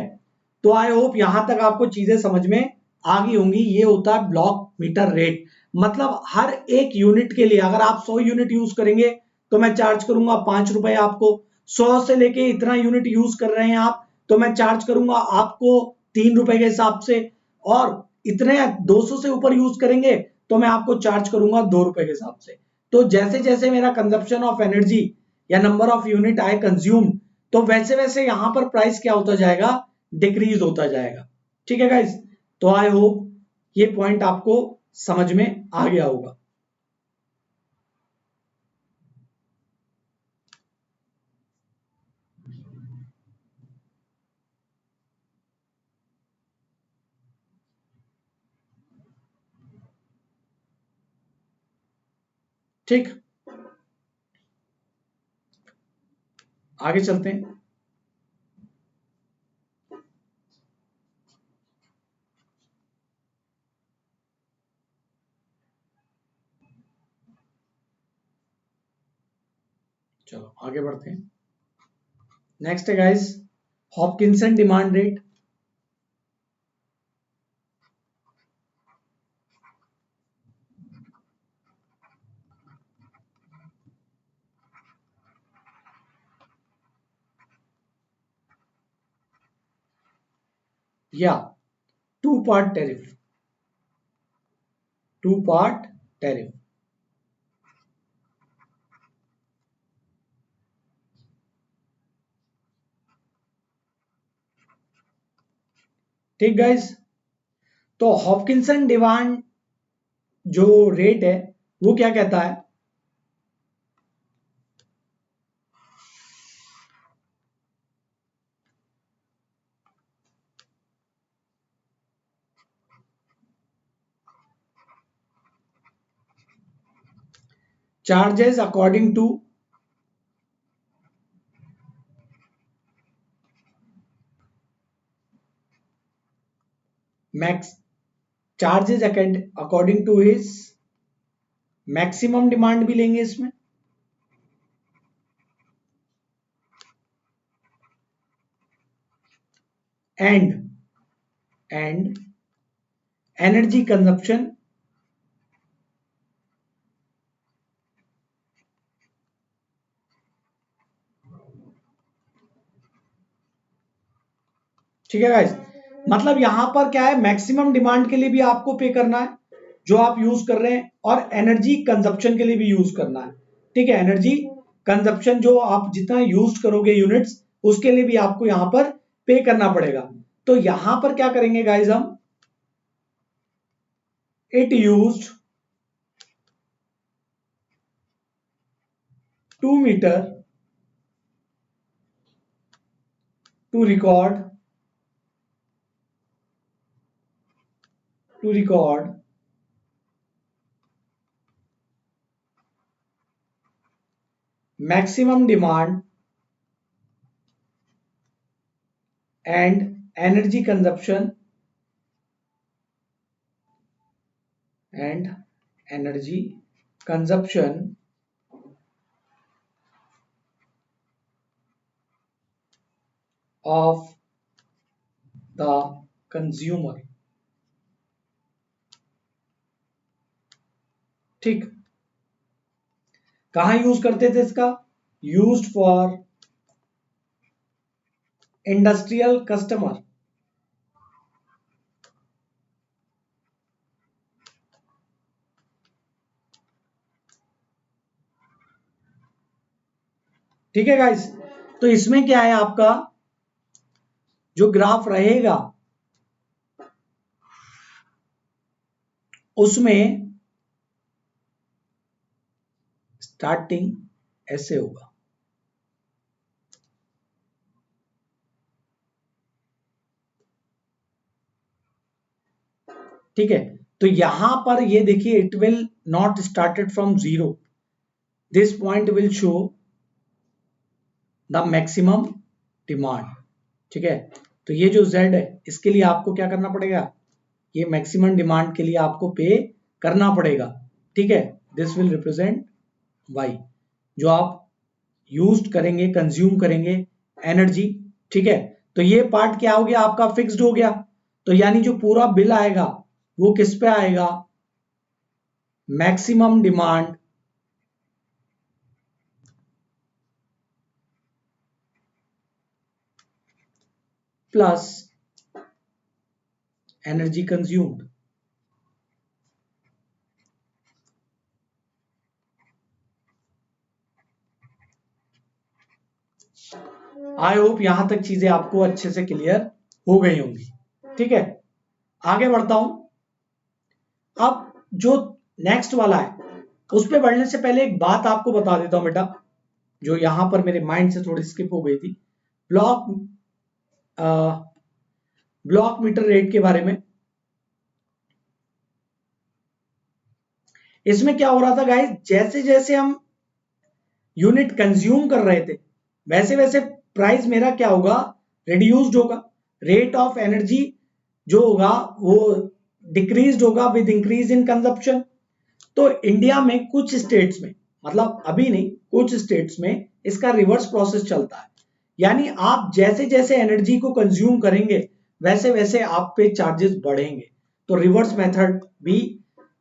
S1: तो आई होप यहां तक आपको चीजें समझ में आ गई होंगी। ये होता है ब्लॉक मीटर रेट, मतलब हर एक यूनिट के लिए अगर आप 100 यूनिट यूज करेंगे तो मैं चार्ज करूंगा 5 रुपए आपको, 100 से लेके इतना यूनिट यूज कर रहे हैं आप, तो मैं चार्ज करूंगा आपको 3 रुपए के हिसाब से, और इतने 200 से ऊपर यूज करेंगे तो मैं आपको चार्ज करूंगा 2 रुपए के हिसाब से। तो जैसे जैसे मेरा कंजप्शन ऑफ एनर्जी या number of unit I consume, तो वैसे वैसे यहां पर प्राइस क्या होता जाएगा, डिक्रीज होता जाएगा, ठीक है गाइस। तो आई होप ये पॉइंट आपको समझ में आ गया होगा। ठीक, आगे चलते हैं। चलो आगे बढ़ते हैं। नेक्स्ट है गाइस हॉपकिंसन डिमांड रेट। या two part tariff, two part tariff, ठीक गाइस। तो हॉपकिंसन डिमांड जो रेट है वो क्या कहता है, charges according to max, charges according to his maximum demand भी लेंगे इसमें, एंड एंड एनर्जी कंजप्शन ठीक है गाइस। मतलब यहां पर क्या है, मैक्सिमम डिमांड के लिए भी आपको पे करना है जो आप यूज कर रहे हैं, और एनर्जी कंजप्शन के लिए भी यूज करना है। ठीक है, एनर्जी कंजप्शन जो आप जितना यूज करोगे यूनिट्स, उसके लिए भी आपको यहां पर पे करना पड़ेगा। तो यहां पर क्या करेंगे गाइज हम, it used 2 meter to record maximum demand and energy consumption of the consumer। ठीक, कहां यूज करते थे इसका, यूज्ड फॉर इंडस्ट्रियल कस्टमर। ठीक है गाइस, तो इसमें क्या है आपका जो ग्राफ रहेगा उसमें स्टार्टिंग ऐसे होगा। ठीक है, तो यहां पर ये देखिए, it will not started from zero, this point will show the maximum demand. ठीक है, तो ये जो Z है इसके लिए आपको क्या करना पड़ेगा, ये मैक्सिमम डिमांड के लिए आपको पे करना पड़ेगा। ठीक है, दिस विल रिप्रेजेंट Y, जो आप यूज करेंगे, कंज्यूम करेंगे एनर्जी। ठीक है, तो ये पार्ट क्या हो गया आपका, फिक्स्ड हो गया। तो यानी जो पूरा बिल आएगा वो किस पे आएगा, maximum demand plus energy consumed. I hope यहां तक चीजें आपको अच्छे से क्लियर हो गई होंगी। ठीक है, आगे बढ़ता हूं। अब जो नेक्स्ट वाला है उस पे बढ़ने से पहले एक बात आपको बता देता हूं बेटा, जो यहां पर मेरे माइंड से थोड़ी स्किप हो गई थी, ब्लॉक मीटर रेट के बारे में। इसमें क्या हो रहा था गाइस, जैसे जैसे हम यूनिट कंज्यूम कर रहे थे वैसे वैसे प्राइस मेरा क्या होगा, रिड्यूस्ड होगा। रेट ऑफ एनर्जी जो होगा वो डिक्रीज होगा विद इंक्रीज इन कंजप्शन। तो इंडिया में कुछ स्टेट्स में, मतलब अभी नहीं, कुछ स्टेट्स में इसका रिवर्स प्रोसेस चलता है। यानी आप जैसे जैसे एनर्जी को कंज्यूम करेंगे वैसे वैसे आप पे चार्जेस बढ़ेंगे। तो रिवर्स मेथड भी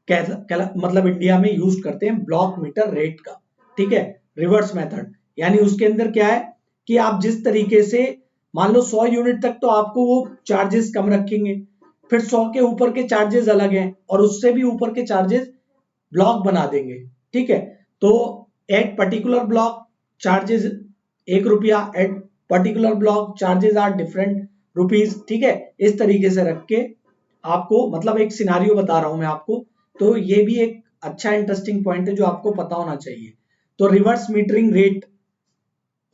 S1: मतलब इंडिया में यूज करते हैं ब्लॉक मीटर रेट का। ठीक है, रिवर्स मेथड, यानी उसके अंदर क्या है कि आप जिस तरीके से मान लो 100 यूनिट तक तो आपको वो चार्जेस कम रखेंगे, फिर 100 के ऊपर के चार्जेस अलग हैं, और उससे भी ऊपर के चार्जेस ब्लॉक बना देंगे। ठीक है, तो एट पर्टिकुलर ब्लॉक चार्जेस 1 रुपया, at particular block charges are different rupees. ठीक है, इस तरीके से रख के आपको, मतलब एक सिनारियो बता रहा हूं मैं आपको, तो ये भी एक अच्छा इंटरेस्टिंग पॉइंट है जो आपको पता होना चाहिए। तो रिवर्स मीटरिंग रेट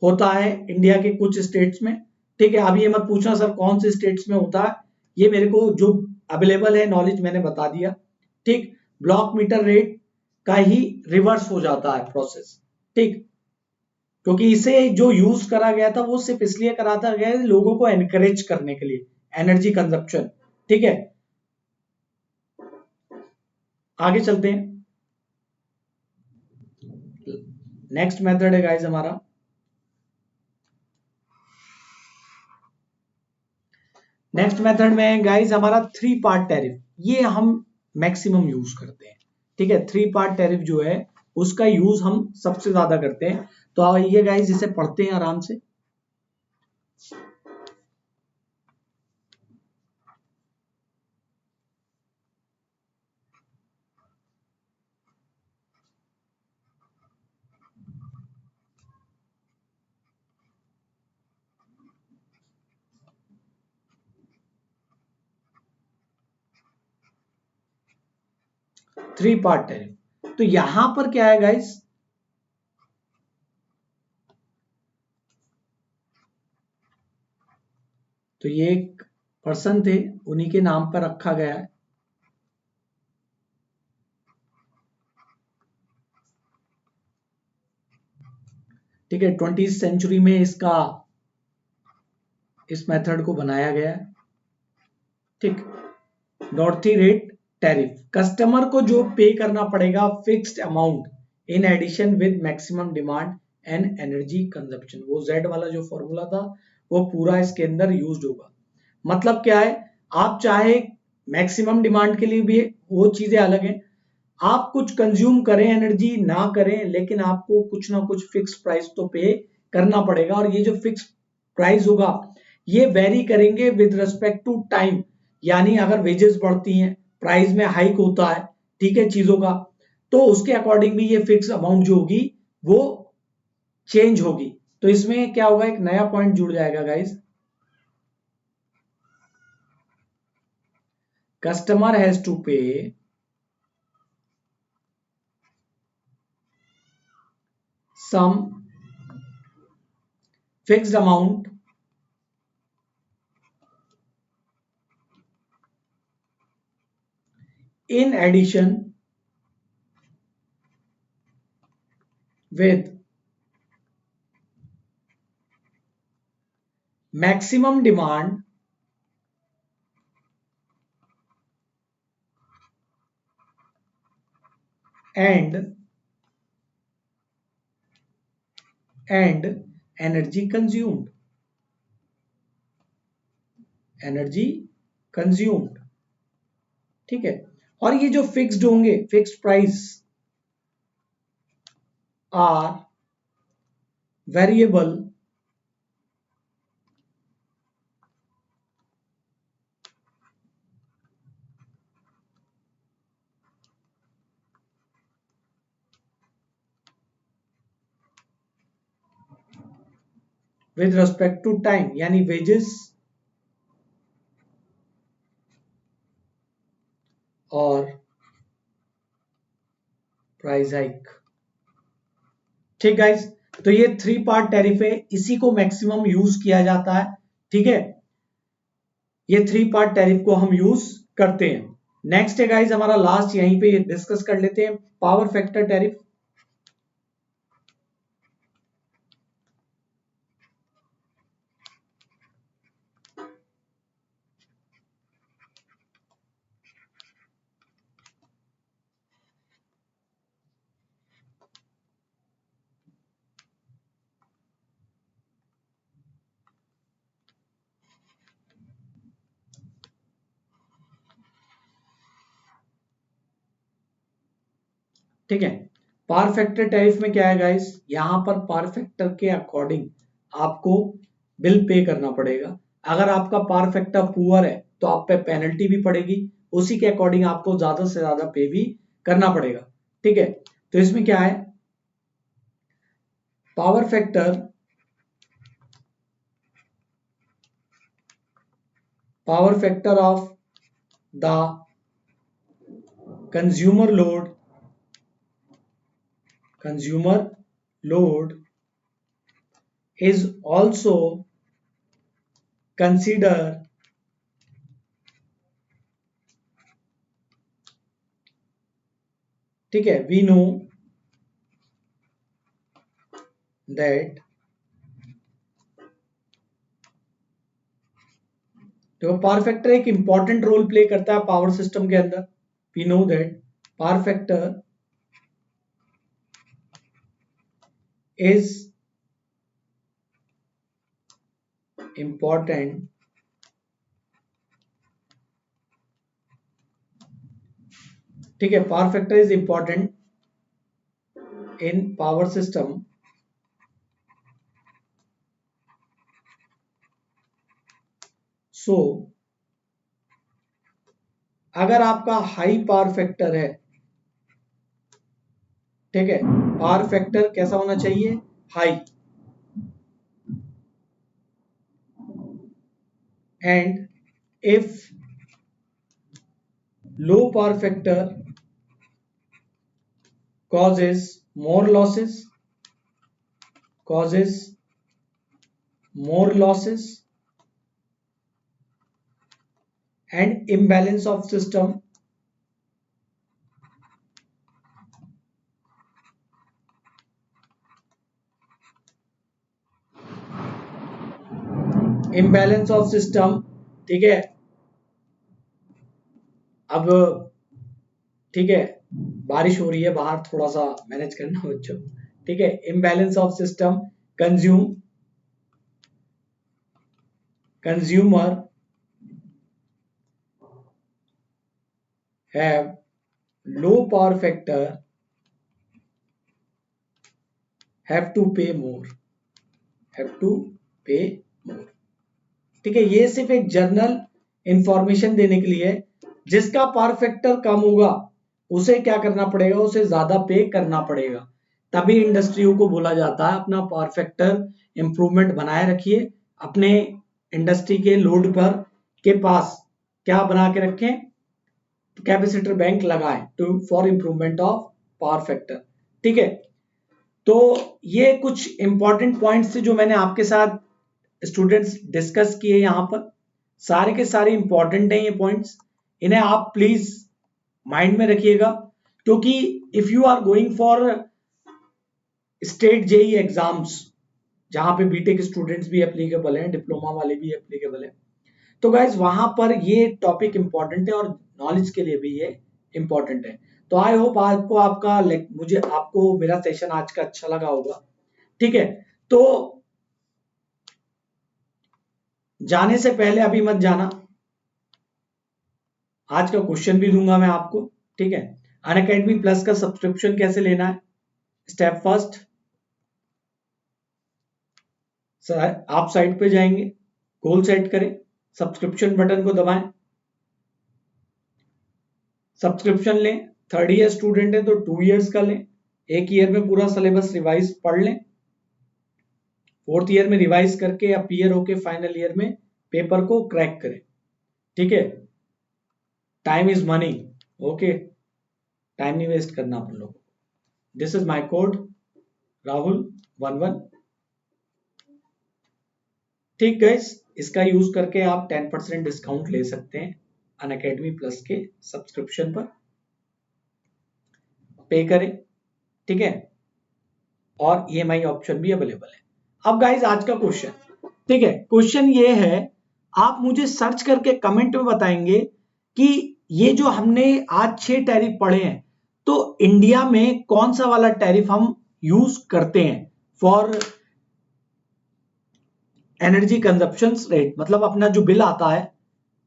S1: होता है इंडिया के कुछ स्टेट्स में। ठीक है, अभी ये मत पूछना सर कौन से स्टेट्स में होता है, ये मेरे को जो अवेलेबल है नॉलेज मैंने बता दिया। ठीक, ब्लॉक मीटर रेट का ही रिवर्स हो जाता है प्रोसेस। ठीक, क्योंकि इसे जो यूज करा गया था वो सिर्फ इसलिए करा था गया लोगों को एनकरेज करने के लिए एनर्जी कंजप्शन। ठीक है, आगे चलते हैं। नेक्स्ट मेथड है गाइस हमारा, नेक्स्ट मेथड में गाइस हमारा 3 पार्ट टैरिफ, ये हम मैक्सिमम यूज करते हैं। ठीक है, 3 पार्ट टैरिफ जो है उसका यूज हम सबसे ज्यादा करते हैं। तो आइए गाइस इसे पढ़ते हैं आराम से। 3 पार्ट टैरिफ। तो यहां पर क्या है गाइस, तो ये एक पर्सन थे, उन्हीं के नाम पर रखा गया है। ठीक है, 20वीं सेंचुरी में इस मेथड को बनाया गया है। ठीक, नॉर्थी रेट टैरिफ, कस्टमर को जो पे करना पड़ेगा fixed amount in addition with maximum demand and energy consumption, वो जेड वाला जो फॉर्मूला था वो पूरा इसके अंदर यूज्ड होगा। मतलब क्या है, आप चाहे मैक्सिमम डिमांड के लिए भी वो चीजें अलग हैं, आप कुछ कंज्यूम करें एनर्जी ना करें, लेकिन आपको कुछ ना कुछ फिक्स प्राइस तो पे करना पड़ेगा। और ये जो फिक्स प्राइस होगा ये वेरी करेंगे विद रिस्पेक्ट टू टाइम, यानी अगर वेजेस बढ़ती हैं, प्राइस में हाइक होता है, ठीक है, चीजों का, तो उसके अकॉर्डिंग भी ये फिक्स अमाउंट जो होगी वो चेंज होगी। तो इसमें क्या होगा, एक नया पॉइंट जुड़ जाएगा गाइस, कस्टमर हैज टू पे some fixed amount in addition with maximum demand and energy consumed, energy consumed. ठीक है, और ये जो फिक्स्ड होंगे, fixed price are variable with respect to time, यानी वेजेस और प्राइस हाइक। ठीक गाइस, तो ये 3 पार्ट टैरिफ है, इसी को मैक्सिमम यूज किया जाता है। ठीक है, ये 3 पार्ट टैरिफ को हम यूज करते हैं। नेक्स्ट है गाइस हमारा लास्ट, यहीं पे डिस्कस कर लेते हैं, पावर फैक्टर टैरिफ। ठीक है, पावर फैक्टर टैरिफ में क्या है गाइस, यहां पर पावर फैक्टर के अकॉर्डिंग आपको बिल पे करना पड़ेगा। अगर आपका पावर फैक्टर पुअर है तो आप पे पेनल्टी भी पड़ेगी, उसी के अकॉर्डिंग आपको ज्यादा से ज्यादा पे भी करना पड़ेगा। ठीक है, तो इसमें क्या है, power factor of the consumer load is also consider ठीक है, we know that तो पावर फैक्टर एक इंपॉर्टेंट रोल प्ले करता है पावर सिस्टम के अंदर। We know that power factor is important ठीक है, power factor is important in power system so अगर आपका हाई पावर फैक्टर है, ठीक है, पावर फैक्टर कैसा होना चाहिए, high, and if low power factor causes more losses, causes more losses and imbalance of system, imbalance of system। ठीक है, अब ठीक है, बारिश हो रही है बाहर, थोड़ा सा मैनेज करना बच्चों। ठीक है, imbalance of system, consumer have low power factor have to pay more, have to pay more। ठीक है, ये सिर्फ एक जर्नल इंफॉर्मेशन देने के लिए, जिसका पावर फैक्टर कम होगा उसे क्या करना पड़ेगा, उसे ज्यादा पे करना पड़ेगा। तभी इंडस्ट्रियों को बोला जाता है अपना पावर फैक्टर इंप्रूवमेंट बनाए रखिए, अपने इंडस्ट्री के लोड पर के पास क्या बना के रखें, कैपेसिटर बैंक लगाएं to for improvement of power factor. ठीक है, तो ये कुछ इंपॉर्टेंट पॉइंट्स थे जो मैंने आपके साथ स्टूडेंट्स डिस्कस किए यहाँ पर। सारे के सारे इंपॉर्टेंट हैं ये पॉइंट्स, इन्हें आप प्लीज माइंड में रखिएगा, क्योंकि if you are going for state JE exams, जहां पे बीटेक स्टूडेंट्स भी एप्लीकेबल हैं, डिप्लोमा वाले भी एप्लीकेबल हैं, तो गाइज वहां पर ये टॉपिक इंपॉर्टेंट है और नॉलेज के लिए भी ये इंपॉर्टेंट है। तो आई होप आपको आपको मेरा सेशन आज का अच्छा लगा होगा। ठीक है, तो जाने से पहले अभी मत जाना, आज का क्वेश्चन भी दूंगा मैं आपको। ठीक है, अनअकैडमी प्लस का सब्सक्रिप्शन कैसे लेना है। स्टेप फर्स्ट, आप साइट पे जाएंगे, गोल सेट करें, सब्सक्रिप्शन बटन को दबाएं, सब्सक्रिप्शन लें। 3rd ईयर स्टूडेंट है तो 2 इयर्स का लें, 1 ईयर में पूरा सिलेबस रिवाइज पढ़ लें, 4th ईयर में रिवाइज करके अपीयर होके फाइनल ईयर में पेपर को क्रैक करें। ठीक है, time is money, okay, time नहीं वेस्ट करना अपन लोग। This is my code Rahul 11। ठीक गाइस, इसका यूज करके आप 10% डिस्काउंट ले सकते हैं अनअकैडमी प्लस के सब्सक्रिप्शन पर, पे करें। ठीक है, और EMI ऑप्शन भी अवेलेबल है। अब गाइस आज का क्वेश्चन, ठीक है, क्वेश्चन ये है, आप मुझे सर्च करके कमेंट में बताएंगे कि ये जो हमने आज 6 टैरिफ पढ़े हैं, तो इंडिया में कौन सा वाला टैरिफ हम यूज करते हैं फॉर एनर्जी कंजप्शन रेट, मतलब अपना जो बिल आता है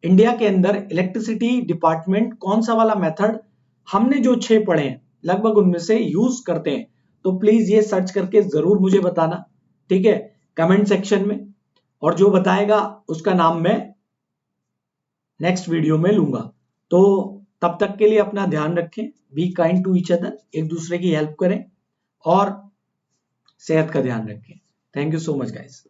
S1: इंडिया के अंदर, इलेक्ट्रिसिटी डिपार्टमेंट कौन सा वाला मेथड हमने जो 6 पढ़े हैं लगभग उनमें से यूज करते हैं। तो प्लीज ये सर्च करके जरूर मुझे बताना, ठीक है, कमेंट सेक्शन में, और जो बताएगा उसका नाम मैं नेक्स्ट वीडियो में लूंगा। तो तब तक के लिए अपना ध्यान रखें, be kind to each other, एक दूसरे की हेल्प करें और सेहत का ध्यान रखें। Thank you so much guys.